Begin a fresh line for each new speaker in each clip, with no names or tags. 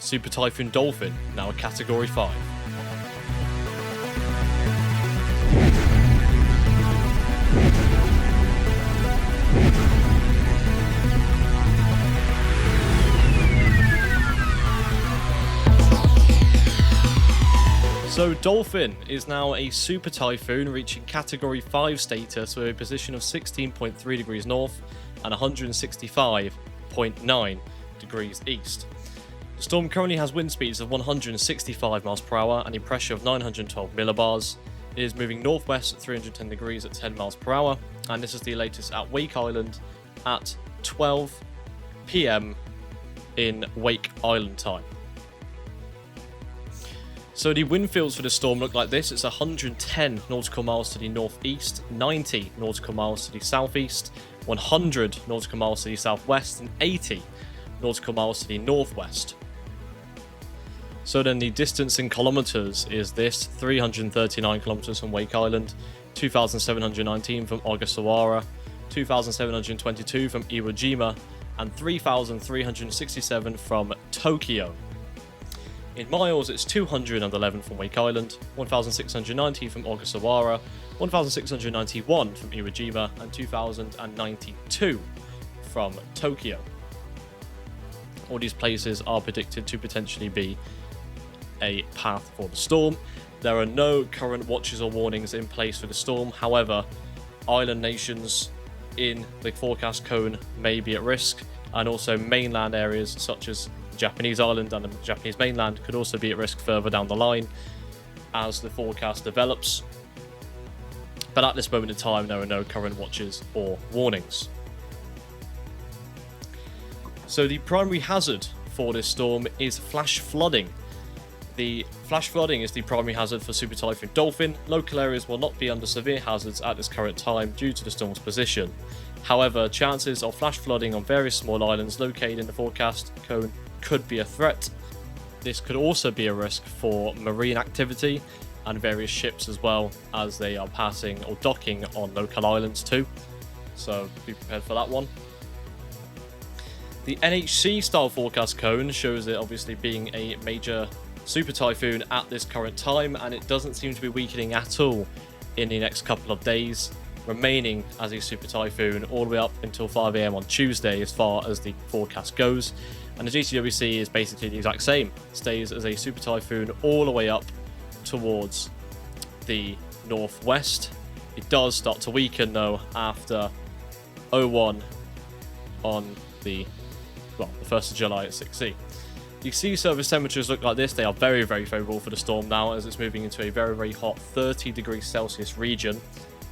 Super Typhoon Dolphin, now a Category 5. So Dolphin is now a super typhoon, reaching Category 5 status with a position of 16.3 degrees north and 165.9 degrees east. The storm currently has wind speeds of 165 miles per hour and a pressure of 912 millibars. It is moving northwest at 310 degrees at 10 miles per hour, and this is the latest at Wake Island at 12 p.m. in Wake Island time. So the wind fields for the storm look like this. It's 110 nautical miles to the northeast, 90 nautical miles to the southeast, 100 nautical miles to the southwest, and 80 nautical miles to the northwest. So then the distance in kilometers is this: 339 kilometers from Wake Island, 2,719 from Ogasawara, 2,722 from Iwo Jima, and 3,367 from Tokyo. In miles, it's 211 from Wake Island, 1,690 from Ogasawara, 1,691 from Iwo Jima, and 2,092 from Tokyo. All these places are predicted to potentially be a path for the storm. There are no current watches or warnings in place for the storm. However, island nations in the forecast cone may be at risk, and also mainland areas such as Japanese island and the Japanese mainland could also be at risk further down the line as the forecast develops. But at this moment in time, there are no current watches or warnings. So the primary hazard for this storm is flash flooding. The flash flooding is the primary hazard for Super Typhoon Dolphin. Local areas will not be under severe hazards at this current time due to the storm's position. However, chances of flash flooding on various small islands located in the forecast cone could be a threat. This could also be a risk for marine activity and various ships as well, as they are passing or docking on local islands too. So be prepared for that one. The NHC style forecast cone shows it obviously being a major super typhoon at this current time, and it doesn't seem to be weakening at all in the next couple of days, remaining as a super typhoon all the way up until 5 a.m. on Tuesday as far as the forecast goes. And the GTWC is basically the exact same. It stays as a super typhoon all the way up towards the northwest. It does start to weaken though after 01 on the 1st of July at 6C. The sea surface temperatures look like this. They are very, very favourable for the storm now, as it's moving into a very, very hot 30 degrees Celsius region.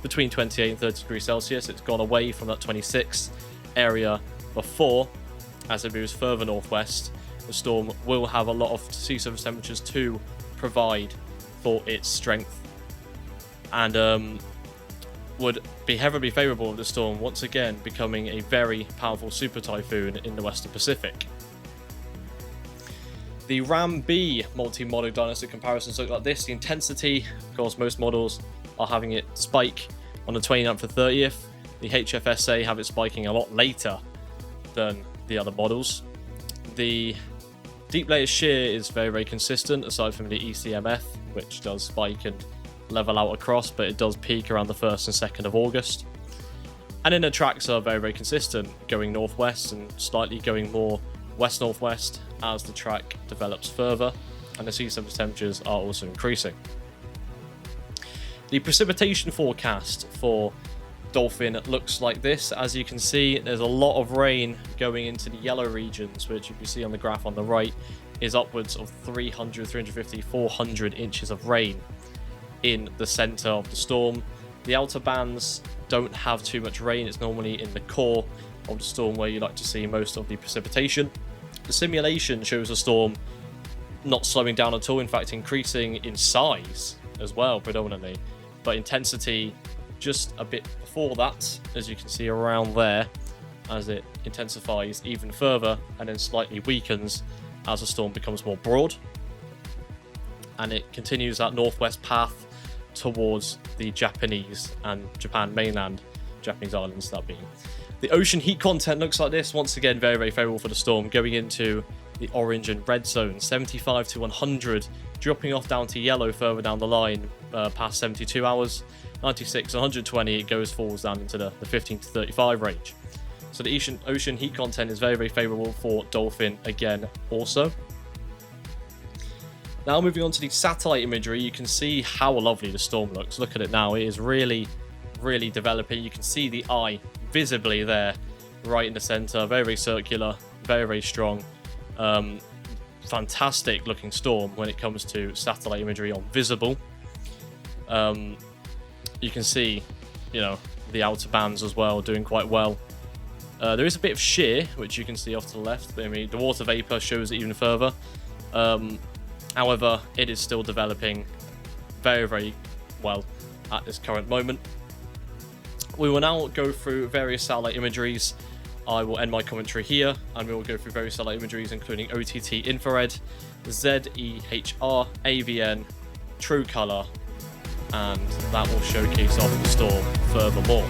Between 28 and 30 degrees Celsius. It's gone away from that 26 area before. As it moves further northwest, the storm will have a lot of sea surface temperatures to provide for its strength, and would be heavily favourable of the storm once again becoming a very powerful super typhoon in the Western Pacific. The RAM-B multi-model dynastic comparisons look like this. The intensity, of course, most models are having it spike on the 29th and 30th. The HFSA have it spiking a lot later than the other models. The deep layer shear is very, very consistent, aside from the ECMF, which does spike and level out across, but it does peak around the 1st and 2nd of August. And then the tracks are very, very consistent, going northwest and slightly going more west-northwest as the track develops further, and the sea surface temperatures are also increasing. The precipitation forecast for Dolphin looks like this. As you can see, there's a lot of rain going into the yellow regions, which you can see on the graph on the right is upwards of 300, 350, 400 inches of rain in the center of the storm. The outer bands don't have too much rain. It's normally in the core of the storm where you like to see most of the precipitation. The simulation shows the storm not slowing down at all, in fact increasing in size as well predominantly, but intensity just a bit before that, as you can see around there, as it intensifies even further and then slightly weakens as the storm becomes more broad, and it continues that northwest path towards the Japanese and Japan mainland, Japanese islands that being. The ocean heat content looks like this. Once again, very, very favourable for the storm, going into the orange and red zone, 75 to 100, dropping off down to yellow further down the line past 72 hours, 96 120 it falls down into the 15 to 35 range. So the ocean heat content is very, very favourable for dolphin again also. Now moving on to the satellite imagery, you can see how lovely the storm looks. Look at it now, it is really, really developing. You can see the eye visibly there, right in the centre, very, very circular, very, very strong. Fantastic looking storm when it comes to satellite imagery on visible. You can see, you know, the outer bands as well doing quite well. There is a bit of shear, which you can see off to the left, but I mean, the water vapour shows it even further. However, it is still developing very, very well at this current moment. We will now go through various satellite imageries. I will end my commentary here, and we will go through various satellite imageries, including OTT infrared, ZEHR, AVN, true colour, and that will showcase off the storm furthermore.